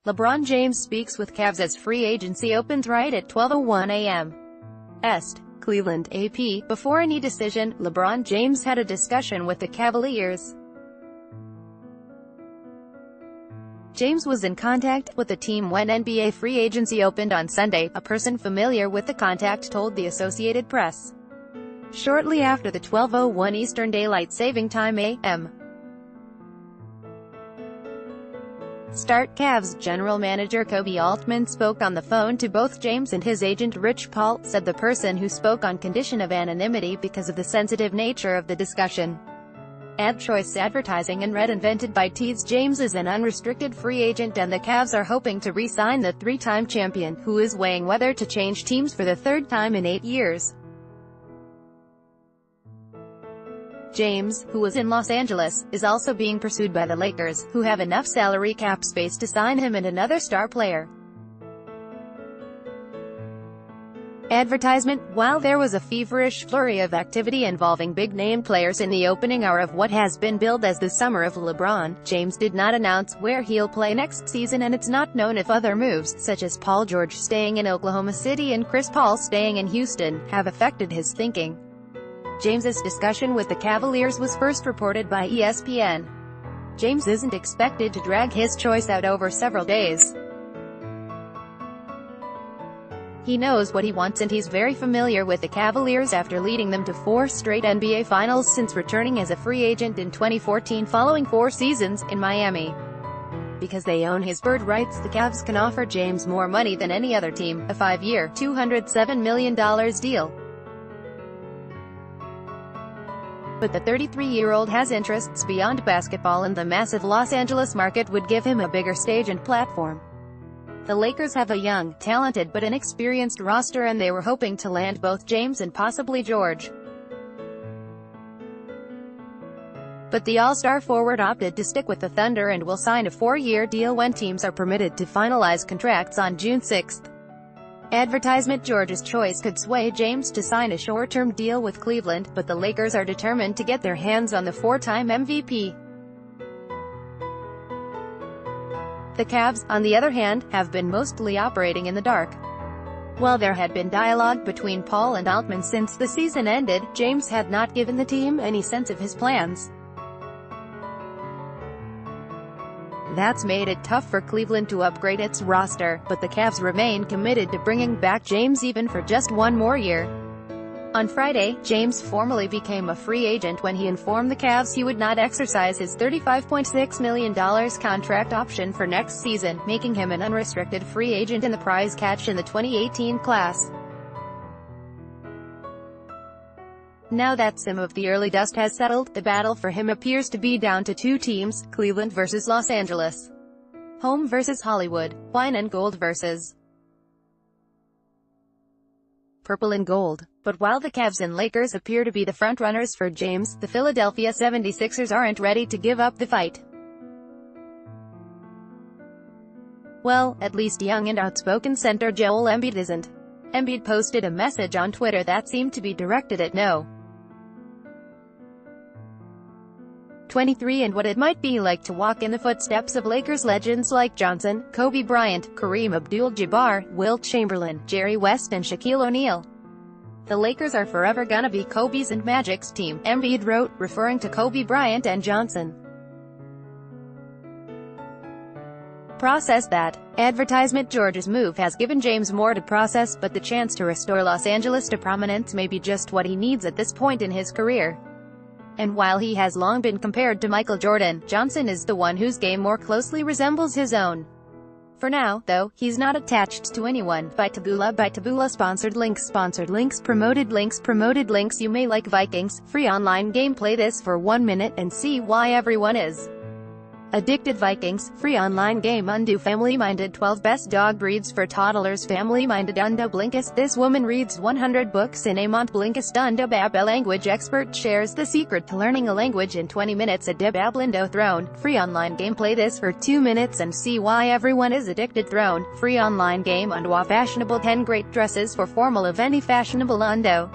LeBron James speaks with Cavs as free agency opens right at 12:01 a.m. Est. Cleveland, AP. Before any decision, LeBron James had a discussion with the Cavaliers. James was in contact with the team when NBA free agency opened on Sunday, a person familiar with the contact told the Associated Press. Shortly after the 12:01 Eastern Daylight Saving Time a.m. start, Cavs general manager Koby Altman spoke on the phone to both James and his agent Rich Paul, said the person who spoke on condition of anonymity because of the sensitive nature of the discussion. Ad Choice Advertising and Red invented by Tees. James is an unrestricted free agent and the Cavs are hoping to re-sign the three-time champion, who is weighing whether to change teams for the third time in 8 years. James, who was in Los Angeles, is also being pursued by the Lakers, who have enough salary cap space to sign him and another star player. Advertisement. While there was a feverish flurry of activity involving big-name players in the opening hour of what has been billed as the summer of LeBron, James did not announce where he'll play next season, and it's not known if other moves, such as Paul George staying in Oklahoma City and Chris Paul staying in Houston, have affected his thinking. James's discussion with the Cavaliers was first reported by ESPN. James isn't expected to drag his choice out over several days. He knows what he wants and he's very familiar with the Cavaliers after leading them to 4 straight NBA Finals since returning as a free agent in 2014 following 4 seasons in Miami. Because they own his bird rights, the Cavs can offer James more money than any other team, a 5-year, $207 million deal. But the 33-year-old has interests beyond basketball, and the massive Los Angeles market would give him a bigger stage and platform. The Lakers have a young, talented but inexperienced roster and they were hoping to land both James and possibly George. But the All-Star forward opted to stick with the Thunder and will sign a 4-year deal when teams are permitted to finalize contracts on June 6. Advertisement. George's choice could sway James to sign a short-term deal with Cleveland, but the Lakers are determined to get their hands on the 4-time MVP. The Cavs, on the other hand, have been mostly operating in the dark. While there had been dialogue between Paul and Altman since the season ended, James had not given the team any sense of his plans. That's made it tough for Cleveland to upgrade its roster, but the Cavs remain committed to bringing back James even for just one more year. On Friday, James formally became a free agent when he informed the Cavs he would not exercise his $35.6 million contract option for next season, making him an unrestricted free agent in the prize catch in the 2018 class. Now that some of the early dust has settled, the battle for him appears to be down to 2 teams, Cleveland versus Los Angeles. Home versus Hollywood. Wine and gold versus purple and gold. But while the Cavs and Lakers appear to be the frontrunners for James, the Philadelphia 76ers aren't ready to give up the fight. Well, at least young and outspoken center Joel Embiid isn't. Embiid posted a message on Twitter that seemed to be directed at No. 23 and what it might be like to walk in the footsteps of Lakers legends like Johnson, Kobe Bryant, Kareem Abdul-Jabbar, Wilt Chamberlain, Jerry West and Shaquille O'Neal. The Lakers are forever gonna be Kobe's and Magic's team, Embiid wrote, referring to Kobe Bryant and Johnson. Process that. Advertisement. George's move has given James more to process, but the chance to restore Los Angeles to prominence may be just what he needs at this point in his career. And while he has long been compared to Michael Jordan, Johnson is the one whose game more closely resembles his own. For now, though, he's not attached to anyone. By Taboola sponsored links promoted links. You may like Vikings. Free online game. Play this for 1 minute and see why everyone is addicted. Vikings. Free online game. Undo. Family-minded 12 best dog breeds for toddlers. Family-minded. Undo. Blinkist. This woman reads 100 books in a month. Blinkist. Undo. Bab. A language expert shares the secret to learning a language in 20 minutes. Adib. Ablindo. Throne. Free online game. Play this for 2 minutes and see why everyone is addicted. Throne. Free online game. Undo. Fashionable 10 great dresses for formal event. Fashionable. Undo.